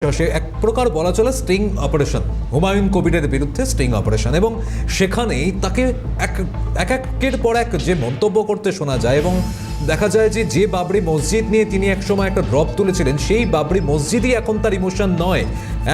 বিশ্বাসে এক প্রকার বলা চলে স্টিং অপারেশন, হুমায়ুন কবিরের বিরুদ্ধে স্টিং অপারেশন, এবং সেখানেই তাকে একের পর এক যে মন্তব্য করতে শোনা যায় এবং দেখা যায় যে বাবরি মসজিদ নিয়ে তিনি একসময় একটা ড্রপ তুলেছিলেন, সেই বাবরি মসজিদই এখন তার ইমোশন নয়,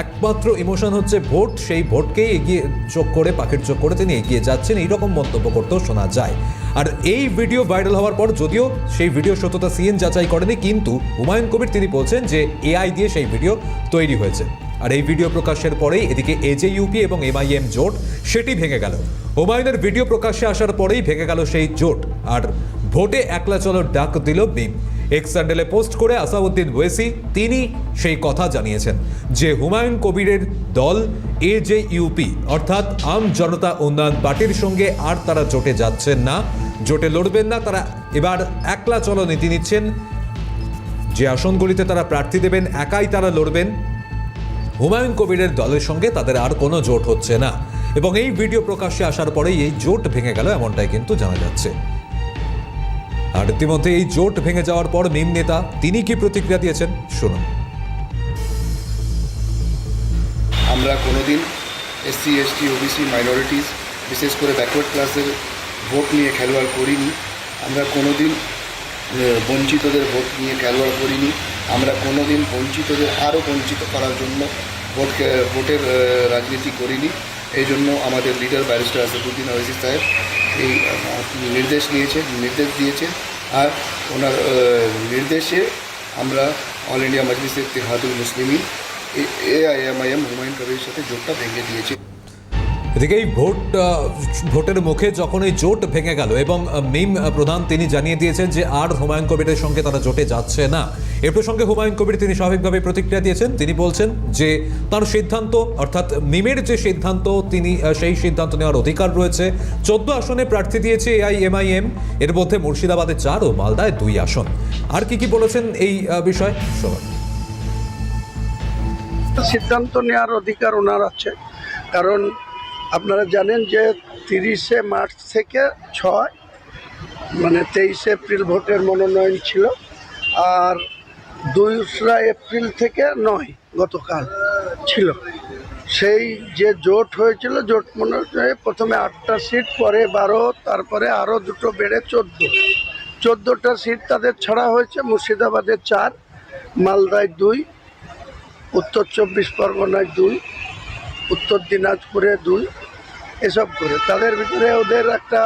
একমাত্র ইমোশন হচ্ছে ভোট। সেই ভোটকেই এগিয়ে চোখ করে পাখির চোখ করে তিনি এগিয়ে যাচ্ছেন, এইরকম মন্তব্য করতেও শোনা যায়। আর এই ভিডিও ভাইরাল হওয়ার পর যদিও সেই ভিডিও সত্যতা সিএন যাচাই করেনি, কিন্তু হুমায়ুন কবির তিনি বলছেন যে এআই দিয়ে সেই ভিডিও তৈরি হয়েছে। আর এই ভিডিও প্রকাশের পরেই এদিকে এজেইউপি এবং এমআইএম জোট সেটি ভেঙে গেল। হুমায়ুনের ভিডিও প্রকাশ্যে আসার পরেই ভেঙে গেল সেই জোট, আর ভোটে একলা চলো ডাক দিল মিম। এক্স স্যান্ডেলে পোস্ট করে আসাউদ্দিন ওয়েসি তিনি সেই কথা জানিয়েছেন যে হুমায়ুন কবিরের দল এজেইউপি অর্থাৎ আম জনতা উন্নয়ন পার্টির সঙ্গে আর তারা জোটে যাচ্ছেন না, জোটে লড়বেন না, তারা এবার একলা চলো নীতি নিচ্ছেন। যে আসনগুলিতে তারা প্রার্থী দেবেন একাই তারা লড়বেন। হুমায়ুন কবিরের দলের সঙ্গে তাদের আর কোনো জোট হচ্ছে না, এবং এই ভিডিও প্রকাশ্যে আসার পরেই এই জোট ভেঙে গেল এমনটাই কিন্তু জানা যাচ্ছে। আর ইতিমধ্যে এই জোট ভেঙে যাওয়ার পর মিম নেতা তিনি কি প্রতিক্রিয়া দিয়েছেন শুনুন। আমরা কোনোদিন এসসি এসটি ওবিসি মাইনরিটিস বিশেষ করে ব্যাকওয়ার্ড ক্লাসের ভোট নিয়ে খেলোয়াড় করিনি। আমরা কোনোদিন বঞ্চিতদের ভোট নিয়ে খেলোয়াড় করিনি। আমরা কোনোদিন বঞ্চিতদের আরও বঞ্চিত করার জন্য ভোটের রাজনীতি করিনি। এই জন্য আমাদের লিডার ব্যারিস্টার আসাদুদ্দিন ওয়াইসি সাহেব এই নির্দেশ দিয়েছেন, আর ওনার নির্দেশে আমরা অল ইন্ডিয়া মজলিস ইত্তেহাদুল মুসলিমিন এআইএমআইএম হুমায়ুন কবিরের সাথে জোটটা ভেঙে দিয়েছে। এদিকে এই ভোটের মুখে যখন এই জোট ভেঙে গেল এবং মিম প্রধান তিনি জানিয়ে দিয়েছেন যে আর হুমায়ুন কবিরের সঙ্গে তারা জোটে যাচ্ছে না, এ প্রসঙ্গে হুমায়ুন কবির তিনি স্বাভাবিকভাবে প্রতিক্রিয়া দিয়েছেন। তিনি বলছেন যে তার সিদ্ধান্ত অর্থাৎ মিমের যে সিদ্ধান্ত তিনি সেই সিদ্ধান্ত নেওয়ার অধিকার রয়েছে। 14 আসনে প্রার্থী দিয়েছে এআইএমআইএম, এর মধ্যে মুর্শিদাবাদে 4 ও মালদায় 2 আসন। আর কি বলেছেন এই বিষয়ে শোনান। সিদ্ধান্ত নেওয়ার অধিকার ওনার আছে, কারণ আপনারা জানেন যে 30শে মার্চ থেকে 23 এপ্রিল ভোটের মনোনয়ন ছিল, আর 2রা এপ্রিল থেকে 9 গতকাল ছিল। সেই যে জোট হয়েছিল, জোট মনোনয়নে প্রথমে 8টা সিট, পরে 12, তারপরে আরও 2টো বেড়ে 14টা সিট তাদের ছাড়া হয়েছে। মুর্শিদাবাদে 4, মালদায় 2, উত্তর 24 পরগনায় 2, উত্তর দিনাজপুরে 2, এসব করে তাদের ভিতরে ওদের একটা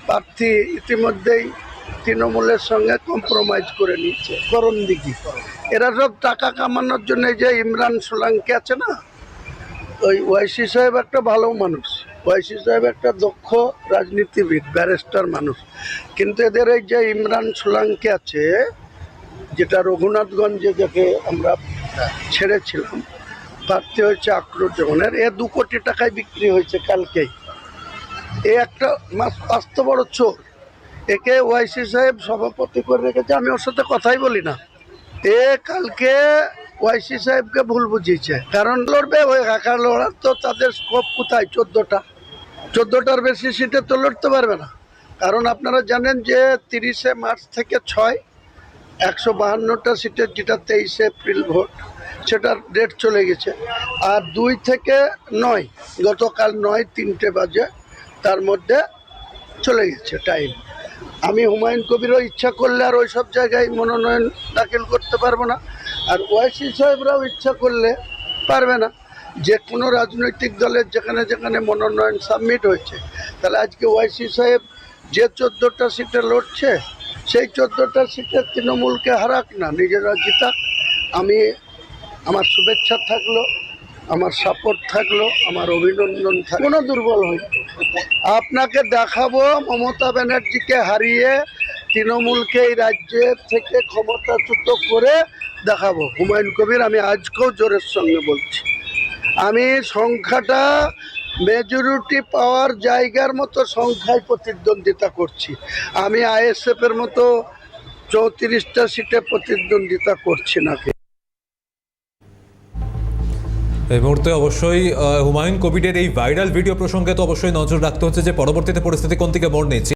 প্রার্থী ইতিমধ্যেই তৃণমূলের সঙ্গে কম্প্রোমাইজ করে নিচ্ছে, করণদিঘি। এরা সব টাকা কামানোর জন্য যে ইমরান সোলাঙ্কি আছে না, ওই ওয়াইসি সাহেব একটা ভালো মানুষ, ওয়াইসি সাহেব একটা দক্ষ রাজনীতিবিদ, ব্যারিস্টার মানুষ, কিন্তু এদের এই যে ইমরান সোলাঙ্কি আছে, যেটা রঘুনাথগঞ্জে যাকে আমরা ছেড়েছিলাম, প্রার্থী হয়েছে আক্রোশনের, 2 কোটি টাকায় বিক্রি হয়েছে কালকেই। এ একটা আস্ত বড় চোর, একে ওয়াইসি সাহেব সভাপতি করে রেখেছে। আমি ওর সাথে কথাই বলি না। কালকে ওয়াইসি সাহেবকে ভুল বুঝিয়েছে, কারণ লড়বে ওই একা লড়ার তো তাদের স্কোপ কোথায়? 14টার বেশি সিটে তো লড়তে পারবে না, কারণ আপনারা জানেন যে 30শে মার্চ থেকে 6 152টা সিটের, যেটা 23 এপ্রিল ভোট, সেটার ডেট চলে গেছে। আর 2 থেকে 9 গতকাল 9 3টে বাজে, তার মধ্যে চলে গেছে টাইম। আমি হুমায়ুন কবিরও ইচ্ছা করলে আর ওই সব জায়গায় মনোনয়ন দাখিল করতে পারবো না, আর ওয়াইসি সাহেবরাও ইচ্ছা করলে পারবে না। যে কোনো রাজনৈতিক দলের যেখানে যেখানে মনোনয়ন সাবমিট হয়েছে, তাহলে আজকে ওয়াইসি সাহেব যে 14টা সিটে লড়ছে, সেই 14টা সিটে তৃণমূলকে হারাক না, নিজেরা জিতাক। আমার শুভেচ্ছা থাকলো, আমার সাপোর্ট থাকলো, আমার অভিনন্দন থাকলো। কোনো দুর্বল হয়, আপনাকে দেখাবো মমতা ব্যানার্জিকে হারিয়ে তৃণমূলকে এই রাজ্যের থেকে ক্ষমতাচ্যুত করে দেখাবো। হুমায়ুন কবির, আমি আজকেও জোরের সঙ্গে বলছি, আমি সংখ্যাটা মেজরিটি পাওয়ার জায়গার মতো সংখ্যায় প্রতিদ্বন্দ্বিতা করছি। আমি আইএসএফের মতো 34টা সিটে প্রতিদ্বন্দ্বিতা করছি না। এই মুহূর্তে অবশ্যই হুমায়ুন কবিরের এই ভাইরাল ভিডিও প্রসঙ্গে তো অবশ্যই নজর রাখতে হচ্ছে যে পরবর্তীতে পরিস্থিতি কোন দিকে মোড় নিচ্ছে।